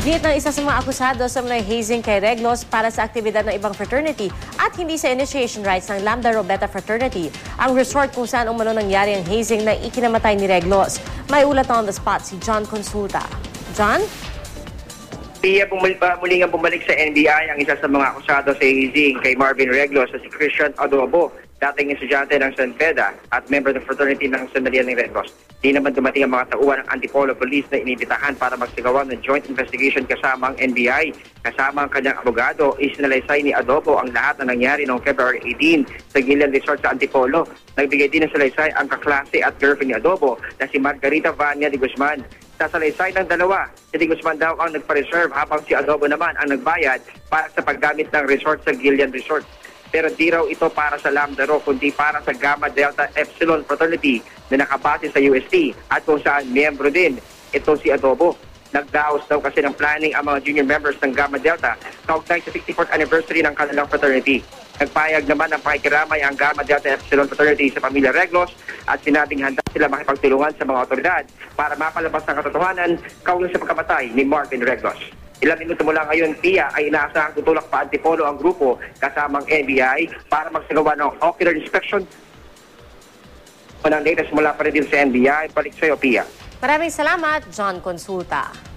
Git ng isa sa mga akusado sa mga hazing kay Reglos para sa aktibidad ng ibang fraternity at hindi sa initiation rites ng Lambda Rho Beta Fraternity, ang resort kung saan umano nangyari ang hazing na ikinamatay ni Reglos. May ulat on the spot si John Consulta. John? Muli nga bumalik sa NBI ang isa sa mga akusado sa hazing kay Marvin Reglos sa si Christian Adobo, dating estudyante ng San Beda at member ng fraternity ng San Maria ng Reglos. Di naman dumating ang mga tauhan ng Antipolo Police na inibitahan para magsigawan ng joint investigation kasama ang NBI. Kasama ang kanyang abogado, isinalaysay ni Adobo ang lahat na nangyari noong February 18 sa Gillian Resort sa Antipolo. Nagbigay din ng salaysay ang kaklase at girlfriend ni Adobo na si Margarita Vania de Guzman. Sa salaysay ng dalawa, si de Guzman daw ang nagpa-reserve habang si Adobo naman ang nagbayad para sa paggamit ng resort sa Gillian Resort. Pero di raw ito para sa Lambda Rho, kundi para sa Gamma Delta Epsilon Fraternity na nakabase sa UST at kung saan miyembro din ito si Adobo. Nagdaos daw kasi ng planning ang mga junior members ng Gamma Delta kaugnay sa 64th anniversary ng kanilang fraternity. Nagpayag naman ng pakikiramay ang Gamma Delta Epsilon Fraternity sa pamilya Reglos at sinabing handa sila makipagtulungan sa mga otoridad para mapalabas ng katotohanan kaugnay sa pagkamatay ni Marvin Reglos. Ilang minuto mula ngayon, Pia, ay inaasahang tutulak pa Antipolo ang grupo kasamang NBI para magsagawa ng ocular inspection. Unang latest mula pa rin din sa NBI. Balik sa'yo, Pia. Maraming salamat, John Consulta.